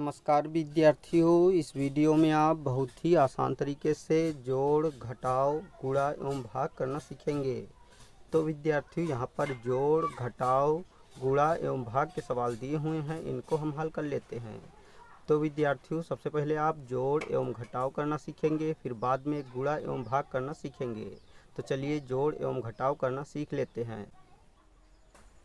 नमस्कार विद्यार्थियों, इस वीडियो में आप बहुत ही आसान तरीके से जोड़, घटाव, गुणा एवं भाग करना सीखेंगे। तो विद्यार्थियों यहाँ पर जोड़, घटाव, गुणा एवं भाग के सवाल दिए हुए हैं, इनको हम हल कर लेते हैं। तो विद्यार्थियों सबसे पहले आप जोड़ एवं घटाव करना सीखेंगे, फिर बाद में गुणा एवं भाग करना सीखेंगे। तो चलिए जोड़ एवं घटाव करना सीख लेते हैं।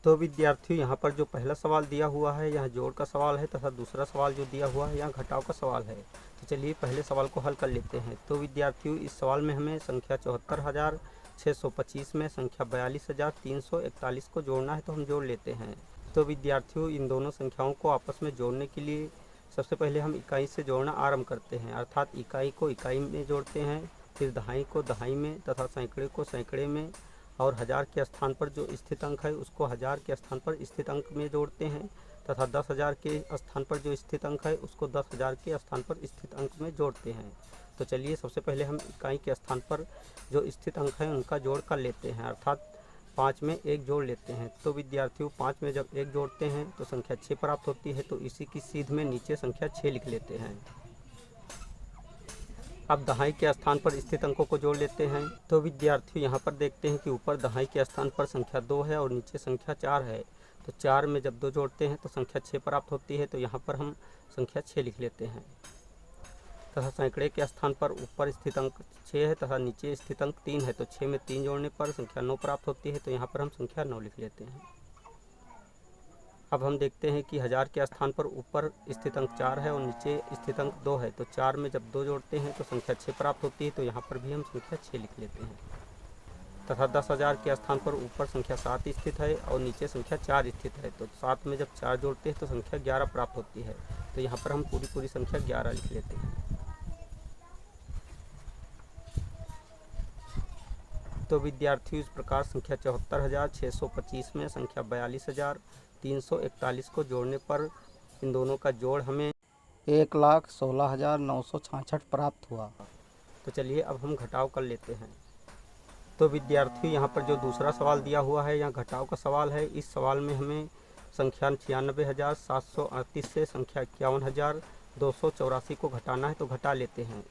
तो विद्यार्थियों यहाँ पर जो पहला सवाल दिया हुआ है यहाँ जोड़ का सवाल है तथा दूसरा सवाल जो दिया हुआ है यहाँ घटाव का सवाल है। तो चलिए पहले सवाल को हल कर लेते हैं। तो विद्यार्थियों इस सवाल में हमें संख्या 74,625 में संख्या 42,341 को जोड़ना है, तो हम जोड़ लेते हैं। तो विद्यार्थियों इन दोनों संख्याओं को आपस में जोड़ने के लिए सबसे पहले हम इकाई से जोड़ना आरम्भ करते हैं, अर्थात इकाई को इकाई में जोड़ते हैं, फिर दहाई को दहाई में तथा सैकड़े को सैकड़े में, और हज़ार के स्थान पर जो स्थित अंक है उसको हज़ार के स्थान पर स्थित अंक में जोड़ते हैं, तथा 10,000 के स्थान पर जो स्थित अंक है उसको 10,000 के स्थान पर स्थित अंक में जोड़ते हैं। तो चलिए सबसे पहले हम इकाई के स्थान पर जो स्थित अंक है उनका जोड़ कर लेते हैं, अर्थात 5 में 1 जोड़ लेते हैं। तो विद्यार्थियों 5 में जब 1 जोड़ते हैं तो संख्या 6 प्राप्त होती है, तो इसी की सीध में नीचे संख्या 6 लिख लेते हैं। अब दहाई के स्थान पर स्थित अंकों को जोड़ लेते हैं। तो विद्यार्थियों यहाँ पर देखते हैं कि ऊपर दहाई के स्थान पर संख्या 2 है और नीचे संख्या 4 है। तो 4 में जब 2 जोड़ते हैं तो संख्या 6 प्राप्त होती है, तो यहाँ पर हम संख्या 6 लिख लेते हैं। तथा सैकड़े के स्थान पर ऊपर स्थित अंक 6 है तथा नीचे स्थित अंक 3 है, तो 6 में 3 जोड़ने पर संख्या 9 प्राप्त होती है, तो यहाँ पर हम संख्या 9 लिख लेते हैं। अब हम देखते हैं कि हज़ार के स्थान पर ऊपर स्थित अंक 4 है और नीचे स्थित अंक 2 है, तो 4 में जब 2 जोड़ते हैं तो संख्या 6 प्राप्त होती है, तो यहाँ पर भी हम संख्या 6 लिख लेते हैं। तथा 10,000 के स्थान पर ऊपर संख्या 7 स्थित है और नीचे संख्या 4 स्थित है, तो 7 में जब 4 जोड़ते हैं तो संख्या 11 प्राप्त होती है, तो यहाँ पर हम पूरी संख्या 11 लिख लेते हैं। तो विद्यार्थियों इस प्रकार संख्या 74,625 में संख्या 42,341 को जोड़ने पर इन दोनों का जोड़ हमें 1,16,966 प्राप्त हुआ। तो चलिए अब हम घटाव कर लेते हैं। तो विद्यार्थियों यहाँ पर जो दूसरा सवाल दिया हुआ है यहाँ घटाव का सवाल है। इस सवाल में हमें संख्या 96,738 से संख्या 51,284 को घटाना है, तो घटा लेते हैं।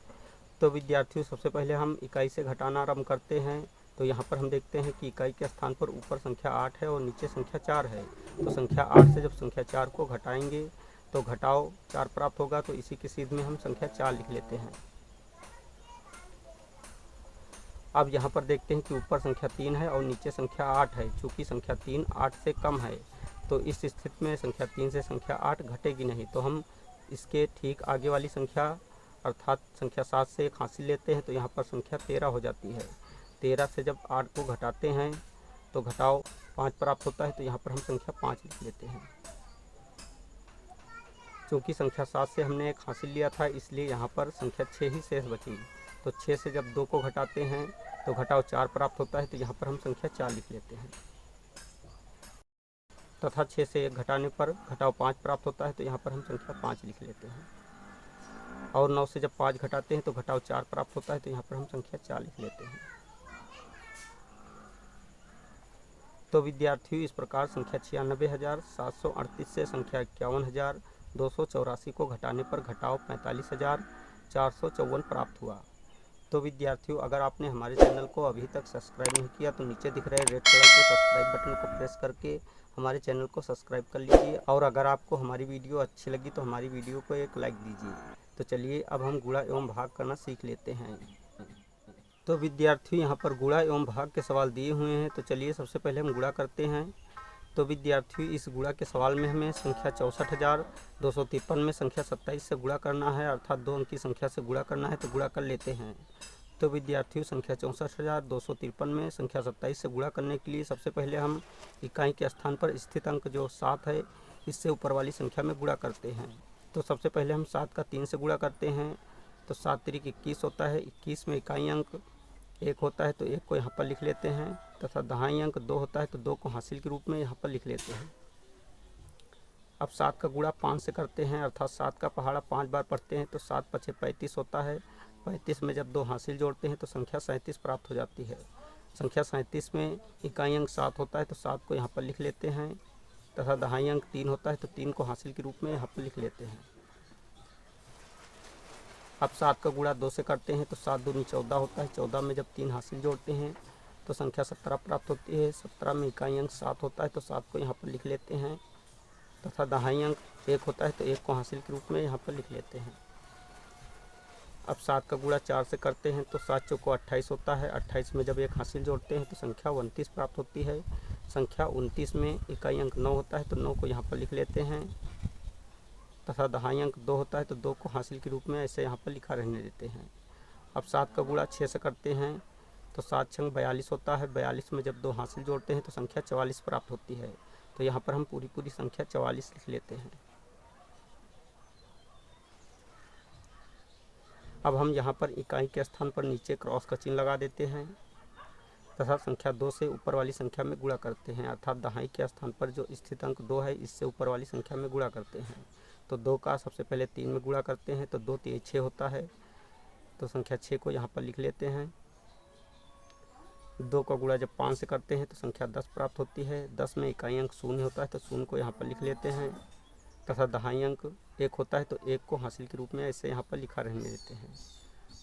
तो विद्यार्थियों सबसे पहले हम इकाई से घटाना आरम्भ करते हैं। तो यहाँ पर हम देखते हैं कि इकाई के स्थान पर ऊपर संख्या 8 है और नीचे संख्या 4 है, तो संख्या 8 से जब संख्या 4 को घटाएंगे तो घटाव 4 प्राप्त होगा, तो इसी की सीध में हम संख्या 4 लिख लेते हैं। अब यहाँ पर देखते हैं कि ऊपर संख्या 3 है और नीचे संख्या 8 है। चूँकि संख्या 3 8 से कम है, तो इस स्थिति में संख्या 3 से संख्या 8 घटेगी नहीं, तो हम इसके ठीक आगे वाली संख्या अर्थात संख्या 7 से एक हासिल लेते हैं, तो यहाँ पर संख्या 13 हो जाती है। 13 से जब 8 को घटाते हैं तो घटाव 5 प्राप्त होता है, तो यहाँ पर हम संख्या 5 लिख लेते हैं। चूँकि संख्या 7 से हमने एक हासिल लिया था, इसलिए यहाँ पर संख्या 6 ही शेष बची। तो 6 से जब 2 को घटाते हैं तो घटाव 4 प्राप्त होता है, तो यहाँ पर हम संख्या 4 लिख लेते हैं। तथा 6 से 1 घटाने पर घटाव 5 प्राप्त होता है, तो यहाँ पर हम संख्या 5 लिख लेते हैं। और 9 से जब 5 घटाते हैं तो घटाव 4 प्राप्त होता है, तो यहाँ पर हम संख्या 4 लिख लेते हैं। तो विद्यार्थियों इस प्रकार संख्या 96,738 से संख्या 51,284 को घटाने पर घटाव 45,454 प्राप्त हुआ। तो विद्यार्थियों अगर आपने हमारे चैनल को अभी तक सब्सक्राइब नहीं किया तो नीचे दिख रहे रेड कलर के सब्सक्राइब बटन को प्रेस करके हमारे चैनल को सब्सक्राइब कर लीजिए, और अगर आपको हमारी वीडियो अच्छी लगी तो हमारी वीडियो को एक लाइक दीजिए। तो चलिए अब हम गुणा एवं भाग करना सीख लेते हैं। तो विद्यार्थियों यहाँ पर गुणा एवं भाग के सवाल दिए हुए हैं, तो चलिए सबसे पहले हम गुणा करते हैं। तो विद्यार्थियों इस गुणा के सवाल में हमें संख्या 64,253 में संख्या 27 से गुणा करना है, अर्थात 2 अंक की संख्या से गुणा करना है, तो गुणा कर लेते हैं। तो विद्यार्थियों संख्या 64,253 में संख्या 27 से गुणा करने के लिए सबसे पहले हम इकाई के स्थान पर स्थित अंक जो 7 है इससे ऊपर वाली संख्या में गुणा करते हैं। तो सबसे पहले हम 7 का 3 से गुणा करते हैं, तो 7 तिरिक 21 होता है। 21 में इकाई अंक 1 होता है, तो 1 को यहाँ पर लिख लेते हैं, तथा दहाई अंक 2 होता है, तो 2 को हासिल के रूप में यहाँ पर लिख लेते हैं। अब 7 का गुणा 5 से करते हैं, अर्थात 7 का पहाड़ा 5 बार पढ़ते हैं, तो 7 पछे 35 होता है। 35 में जब 2 हासिल जोड़ते हैं तो संख्या 37 प्राप्त हो जाती है। संख्या 37 में इकाई अंक 7 होता है, तो 7 को यहाँ पर लिख लेते हैं, तथा दहाई अंक 3 होता है, तो 3 को हासिल के रूप में यहाँ पर लिख लेते हैं। अब 7 का गुणा 2 से करते हैं तो 7 दूनी 14 होता है। 14 में जब 3 हासिल जोड़ते हैं तो संख्या 17 प्राप्त होती है। 17 में इकाई अंक 7 होता है तो 7 को यहाँ पर लिख लेते हैं तथा दहाई अंक 1 होता है तो 1 को हासिल के रूप में यहाँ पर लिख लेते हैं। अब 7 का गुणा 4 से करते हैं तो 7 चौको 28 होता है। 28 में जब 1 हासिल जोड़ते हैं तो संख्या 29 प्राप्त होती है। संख्या 29 में इकाई अंक 9 होता है तो 9 को यहाँ पर लिख लेते हैं तथा दहाई अंक 2 होता है तो 2 को हासिल के रूप में ऐसे यहाँ पर लिखा रहने देते हैं। अब 7 का गुणा 6 से करते हैं तो 7 छंग 42 होता है। 42 में जब 2 हासिल जोड़ते हैं तो संख्या 44 प्राप्त होती है। तो यहाँ पर हम पूरी संख्या 44 लिख लेते हैं। अब हम यहाँ पर इकाई के स्थान पर नीचे क्रॉस का चिन्ह लगा देते हैं तथा संख्या 2 से ऊपर वाली संख्या में गुणा करते हैं, अर्थात दहाई के स्थान पर जो स्थित अंक 2 है इससे ऊपर वाली संख्या में गुणा करते हैं। तो 2 का सबसे पहले 3 में गुणा करते हैं तो 2 3 6 होता है तो संख्या 6 को यहाँ पर लिख लेते हैं। 2 का गुणा जब 5 से करते हैं तो संख्या 10 प्राप्त होती है। 10 में इकाई अंक 0 होता है तो 0 को यहाँ पर लिख लेते हैं तथा दहाई अंक 1 होता है तो 1 को हासिल के रूप में ऐसे यहाँ पर लिखा रहने देते हैं।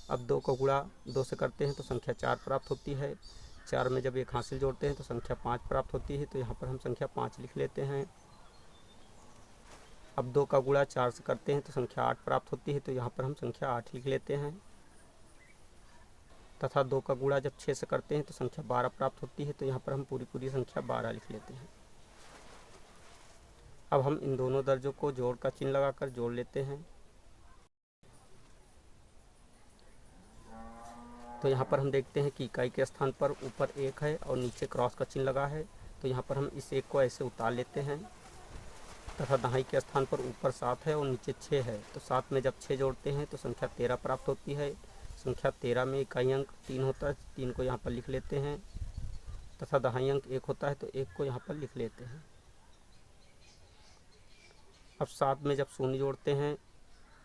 अब 2 का गुणा 2 से करते हैं तो संख्या 4 प्राप्त होती है। 4 में जब 1 हासिल जोड़ते हैं तो संख्या 5 प्राप्त होती है तो यहाँ पर हम संख्या 5 लिख लेते हैं। अब 2 का गुणा 4 से करते हैं तो संख्या 8 प्राप्त होती है तो यहाँ पर हम संख्या 8 लिख लेते हैं तथा 2 का गुणा जब 6 से करते हैं तो संख्या 12 प्राप्त होती है तो यहाँ पर हम पूरी संख्या 12 लिख लेते हैं। अब हम इन दोनों दर्जों को जोड़ का चिन्ह लगाकर जोड़ लेते हैं। तो यहाँ पर हम देखते हैं कि इकाई के स्थान पर ऊपर 1 है और नीचे क्रॉस का चिन्ह लगा है तो यहाँ पर हम इस 1 को ऐसे उतार लेते हैं तथा दहाई के स्थान पर ऊपर 7 है और नीचे 6 है तो 7 में जब 6 जोड़ते हैं तो संख्या 13 प्राप्त होती है। संख्या 13 में इकाई अंक 3 होता है, 3 को यहाँ पर लिख लेते हैं तथा दहाई अंक 1 होता है तो 1 को यहाँ पर लिख लेते हैं। अब 7 में जब 0 जोड़ते हैं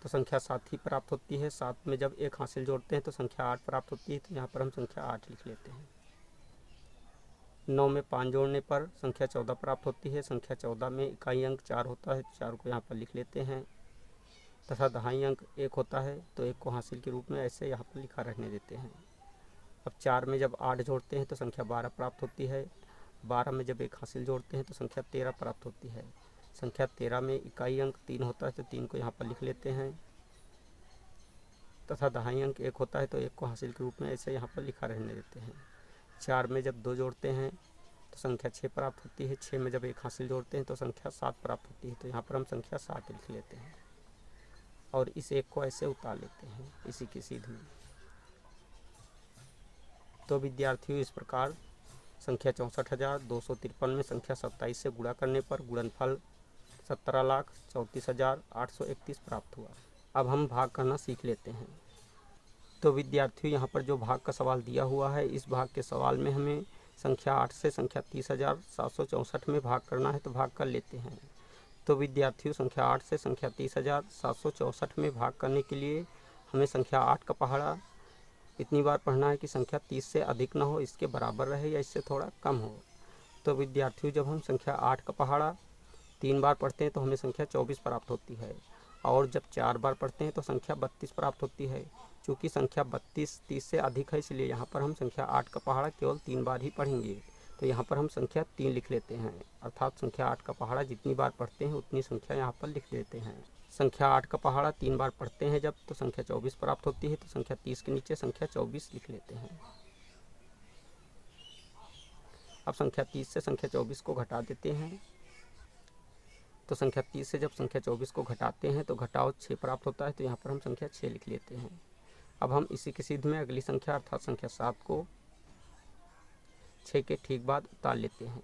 तो संख्या 7 ही प्राप्त होती है। 7 में जब 1 हासिल जोड़ते हैं तो संख्या 8 प्राप्त होती है तो यहाँ पर हम संख्या 8 लिख लेते हैं। 9 में 5 जोड़ने पर संख्या 14 प्राप्त होती है। संख्या 14 में इकाई अंक 4 होता है, 4 को यहाँ पर लिख लेते हैं तथा दहाई अंक 1 होता है तो 1 को हासिल के रूप में ऐसे यहाँ पर लिखा रहने देते हैं। अब 4 में जब 8 जोड़ते हैं तो संख्या 12 प्राप्त होती है। 12 में जब 1 हासिल जोड़ते हैं तो संख्या 13 प्राप्त होती है। संख्या 13 में इकाई अंक 3 होता है तो 3 को यहाँ पर लिख लेते हैं तथा दहाई अंक 1 होता है तो 1 को हासिल के रूप में ऐसे यहाँ पर लिखा रहने देते हैं। 4 में जब 2 जोड़ते हैं तो संख्या 6 प्राप्त होती है। 6 में जब 1 हासिल जोड़ते हैं तो संख्या 7 प्राप्त होती है तो यहाँ पर हम संख्या 7 लिख लेते हैं और इस 1 को ऐसे उतार लेते हैं इसी की सीध में। तो विद्यार्थियों इस प्रकार संख्या 64,253 में संख्या 27 से गुणा करने पर गुणनफल 17,34,831 प्राप्त हुआ। अब हम भाग करना सीख लेते हैं। तो विद्यार्थियों यहाँ पर जो भाग का सवाल दिया हुआ है इस भाग के सवाल में हमें संख्या 8 से संख्या 30,764 में भाग करना है तो भाग कर लेते हैं। तो विद्यार्थियों संख्या 8 से संख्या 30,764 में भाग करने के लिए हमें संख्या 8 का पहाड़ा इतनी बार पढ़ना है कि संख्या 30 से अधिक ना हो, इसके बराबर रहे या इससे थोड़ा कम हो। तो विद्यार्थियों जब हम संख्या 8 का पहाड़ा 3 बार पढ़ते हैं तो हमें संख्या 24 प्राप्त होती है और जब 4 बार पढ़ते हैं तो संख्या 32 प्राप्त होती है। चूँकि संख्या 32 30 से अधिक है इसलिए यहाँ पर हम संख्या 8 का पहाड़ा केवल 3 बार ही पढ़ेंगे। तो यहाँ पर हम संख्या 3 लिख लेते हैं, अर्थात संख्या 8 का पहाड़ा जितनी बार पढ़ते हैं उतनी संख्या यहाँ पर लिख देते हैं। संख्या 8 का पहाड़ा 3 बार पढ़ते हैं जब तो संख्या 24 प्राप्त होती है तो संख्या 30 के नीचे संख्या 24 लिख लेते हैं। अब संख्या 30 से संख्या 24 को घटा देते हैं तो संख्या 30 से जब संख्या 24 को घटाते हैं तो घटाव 6 प्राप्त होता है तो यहाँ पर हम संख्या 6 लिख लेते हैं। अब हम इसी के सीध में अगली संख्या अर्थात संख्या 7 को 6 के ठीक बाद उतार लेते हैं।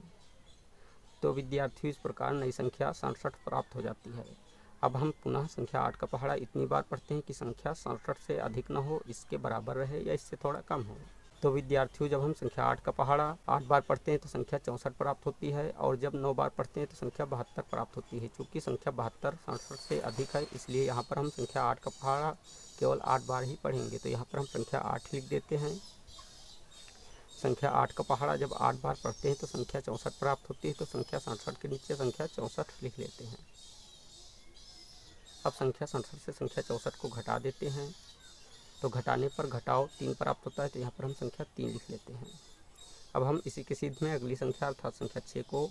तो विद्यार्थियों इस प्रकार नई संख्या 67 प्राप्त हो जाती है। अब हम पुनः संख्या 8 का पहाड़ा इतनी बार पढ़ते हैं कि संख्या 67 से अधिक न हो, इसके बराबर रहे या इससे थोड़ा कम हो। तो विद्यार्थियों जब हम संख्या 8 का पहाड़ा 8 बार पढ़ते हैं तो संख्या 64 प्राप्त होती है और जब 9 बार पढ़ते हैं तो संख्या 72 प्राप्त होती है। चूँकि संख्या 72 67 से अधिक है इसलिए यहाँ पर हम संख्या 8 का पहाड़ा केवल 8 बार ही पढ़ेंगे। तो यहाँ पर हम संख्या 8 लिख देते हैं। संख्या 8 का पहाड़ा जब 8 बार पढ़ते हैं तो संख्या 64 प्राप्त होती है तो संख्या 67 के नीचे संख्या 64 लिख लेते हैं। अब संख्या 67 से संख्या 64 को घटा देते हैं तो घटाने पर घटाओ 3 प्राप्त होता है, तो यहाँ पर हम संख्या 3 लिख लेते हैं। अब हम इसी के सीध में अगली संख्या अर्थात संख्या 6 को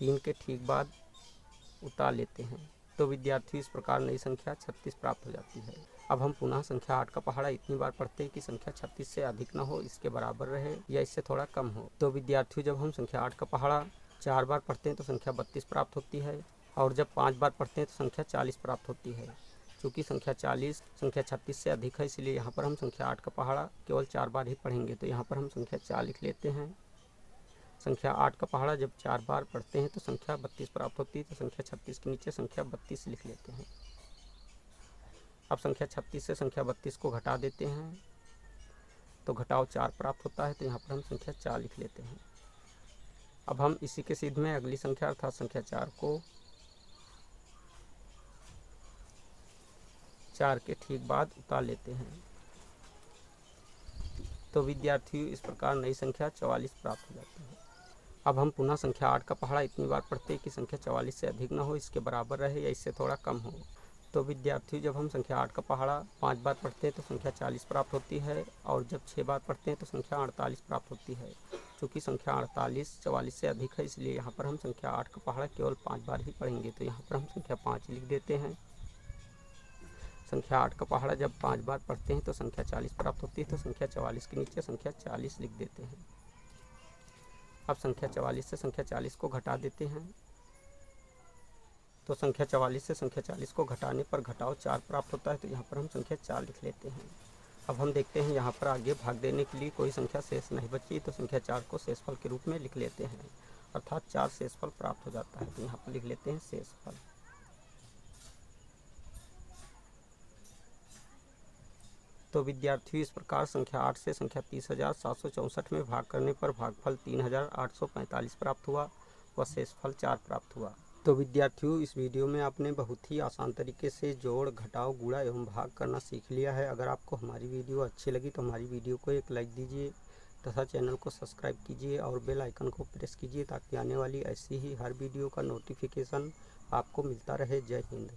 3 के ठीक बाद उतार लेते हैं। तो विद्यार्थी इस प्रकार नई संख्या 36 प्राप्त हो जाती है। अब हम पुनः संख्या 8 का पहाड़ा इतनी बार पढ़ते हैं कि संख्या 36 से अधिक न हो, इसके बराबर रहे या इससे थोड़ा कम हो। तो विद्यार्थियों जब हम संख्या 8 का पहाड़ा 4 बार पढ़ते हैं तो संख्या 32 प्राप्त होती है, और जब 5 बार पढ़ते हैं तो संख्या 40 प्राप्त होती है। चूँकि संख्या 40 संख्या 36 से अधिक है, इसलिए यहाँ पर हम संख्या 8 का पहाड़ा केवल 4 बार ही पढ़ेंगे। तो यहाँ पर हम संख्या 4 लिख लेते हैं। संख्या 8 का पहाड़ा जब 4 बार पढ़ते हैं तो संख्या 32 प्राप्त होती है, तो संख्या 36 के नीचे संख्या 32 लिख लेते हैं। अब संख्या 36 से संख्या 32 को घटा देते हैं, तो घटाव 4 प्राप्त होता है, तो यहाँ पर हम संख्या 4 लिख लेते हैं। अब हम इसी के सीध में अगली संख्या अर्थात संख्या 4 को 4 के ठीक बाद उतार लेते हैं। तो विद्यार्थियों इस प्रकार नई संख्या 44 प्राप्त हो जाती है। अब हम पुनः संख्या 8 का पहाड़ा इतनी बार पढ़ते हैं कि संख्या 44 से अधिक न हो, इसके बराबर रहे या इससे थोड़ा कम हो। तो विद्यार्थियों जब हम संख्या 8 का पहाड़ा 5 बार पढ़ते हैं तो संख्या 40 प्राप्त होती है, और जब 6 बार पढ़ते हैं तो संख्या 48 प्राप्त होती है। चूँकि संख्या 48 44 से अधिक है, इसलिए यहाँ पर हम संख्या 8 का पहाड़ा केवल 5 बार ही पढ़ेंगे। तो यहाँ पर हम संख्या 5 लिख देते हैं। संख्या 8 का पहाड़ा जब 5 बार पढ़ते हैं तो संख्या 40 प्राप्त होती है, तो संख्या 44 के नीचे संख्या 40 लिख देते हैं। अब संख्या 44 से संख्या 40 को घटा देते हैं, तो संख्या 44 से संख्या 40 को घटाने पर घटाव 4 प्राप्त होता है, तो यहाँ पर हम संख्या 4 लिख लेते हैं। अब हम देखते हैं यहाँ पर आगे भाग देने के लिए कोई संख्या शेष नहीं बची, तो संख्या 4 को शेषफल के रूप में लिख लेते हैं, अर्थात 4 शेषफल प्राप्त हो जाता है। तो यहाँ पर लिख लेते हैं शेषफल। तो विद्यार्थियों इस प्रकार संख्या 8 से संख्या 30,764 में भाग करने पर भागफल 3,845 प्राप्त हुआ व शेषफल 4 प्राप्त हुआ। तो विद्यार्थियों इस वीडियो में आपने बहुत ही आसान तरीके से जोड़, घटाव, गुणा एवं भाग करना सीख लिया है। अगर आपको हमारी वीडियो अच्छी लगी तो हमारी वीडियो को एक लाइक दीजिए तथा चैनल को सब्सक्राइब कीजिए और बेल आइकन को प्रेस कीजिए, ताकि आने वाली ऐसी ही हर वीडियो का नोटिफिकेशन आपको मिलता रहे। जय हिंद।